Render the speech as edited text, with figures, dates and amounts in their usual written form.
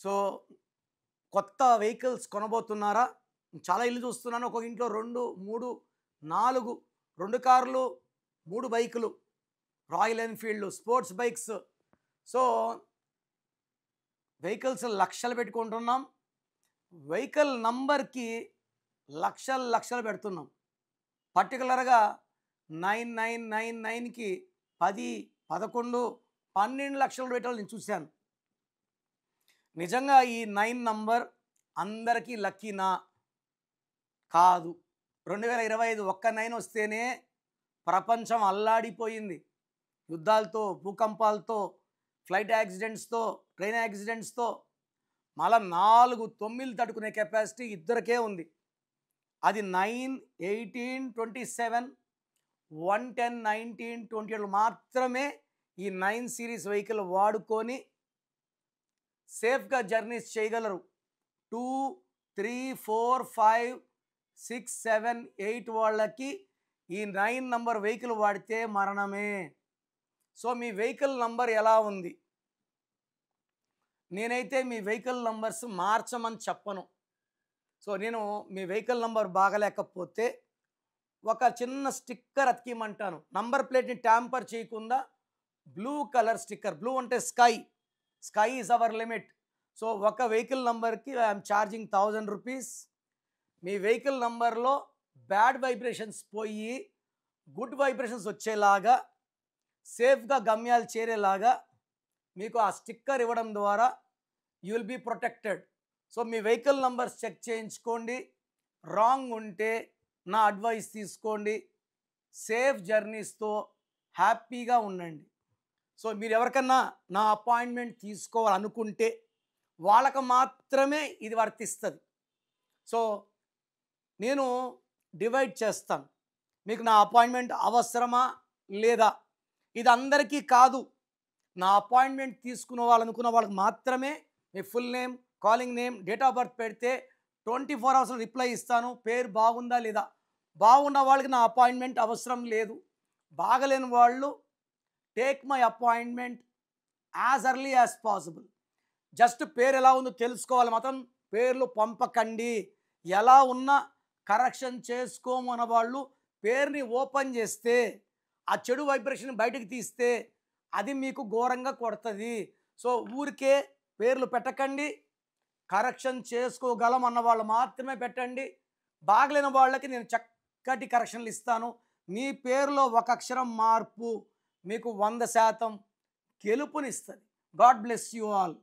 So, కొత్త vehicles కొనబోతున్నారా? చాలా ఇల్లు చూస్తున్నాను. ఒక్కొక్క ఇంట్లో 2, 3, 4 2 కార్లు, 3 బైకులు. Royal Enfield sports bikes. So, vehicles లక్షలు పెట్టుకుంటున్నాం. వెహికల్ నంబర్‌కి లక్షలు, లక్షలు పెడుతున్నాం. పర్టిక్యులర్‌గా 9999కి 10, 11, 12 లక్షలు పెట్టాలని నేను చూశాను. నిజంగా ఈ 9 నంబర్ అందరికీ లక్కీనా? కాదు. 2025 ఒక్క 9 వస్తేనే ప్రపంచం అల్లాడిపోయింది. యుద్ధాలతో, భూకంపాలతో, ఫ్లైట్ యాక్సిడెంట్స్‌తో, ట్రైన్ యాక్సిడెంట్స్‌తో. మళ్ళా 4 9లు తట్టుకునే కెపాసిటీ ఇద్దరికే ఉంది. అది 9, 18, 27, 110, 19, 28 మాత్రమే ఈ 9 సిరీస్ వెహికల్ వాడుకొని సేఫ్‌గా జర్నీస్ చేయగలరు. 2, 3, 4, 5, 6, 7, 8 వాళ్ళకి ఈ 9 నంబర్ వెహికల్ వాడితే మరణమే. సో, మీ వెహికల్ నంబర్ ఎలా ఉంది? నేనైతే మీ వెహికల్ నంబర్స్ మార్చమని చెప్పను. సో, నేను మీ వెహికల్ నంబర్ బాగలేకపోతే ఒక చిన్న స్టిక్కర్ అతికియమంటాను. నంబర్ ప్లేట్‌ని ట్యాంపర్ చేయకుండా బ్లూ కలర్ స్టిక్కర్. బ్లూ అంటే sky. Sky is our limit. So, ఒక వెహికల్ నంబర్‌కి ఐయామ్ చార్జింగ్ ₹1000. మీ వెహికల్ నంబర్‌లో బ్యాడ్ వైబ్రేషన్స్ పోయి గుడ్ వైబ్రేషన్స్ వచ్చేలాగా, సేఫ్‌గా గమ్యాలు చేరేలాగా మీకు ఆ స్టిక్కర్ ఇవ్వడం ద్వారా you will be protected. So, మీ వెహికల్ నంబర్స్ చెక్ చేయించుకోండి. రాంగ్ ఉంటే నా అడ్వైస్ తీసుకోండి. సేఫ్ జర్నీస్‌తో హ్యాపీగా ఉండండి. సో, మీరు ఎవరికన్నా నా అపాయింట్మెంట్ తీసుకోవాలనుకుంటే వాళ్ళకి మాత్రమే ఇది వర్తిస్తది. సో, నేను డివైడ్ చేస్తాను. మీకు నా అపాయింట్మెంట్ అవసరమా? లేదా? ఇది అందరికీ కాదు. నా అపాయింట్మెంట్ తీసుకోవాలనుకున్న వాళ్ళకి మాత్రమే మీ full name, calling name, date of birth పెడితే 24 అవర్స్‌లో రిప్లై ఇస్తాను. పేరు బాగుందా లేదా? బాగున్న వాళ్ళకి నా అపాయింట్మెంట్ అవసరం లేదు. బాగలేని వాళ్ళు take my appointment as early as possible. Just పేరు ఎలా ఉందో తెలుసుకోవాలి మాత్రం పేర్లు పంపకండి. ఎలా ఉన్నా కరెక్షన్ చేసుకోమన్న వాళ్ళు పేరుని ఓపెన్ చేస్తే, ఆ చెడు వైబ్రేషన్ బయటకు తీస్తే అది మీకు ఘోరంగా కొడతది. సో, ఊరికే పేర్లు పెట్టకండి. కరెక్షన్ చేసుకోగలం అన్న వాళ్ళు మాత్రమే పెట్టండి. బాగలేని వాళ్ళకి నేను చక్కటి కరెక్షన్లు ఇస్తాను. మీ పేరులో ఒక అక్షరం మార్పు మీకు 100% గెలుపునిస్తది. God bless you all.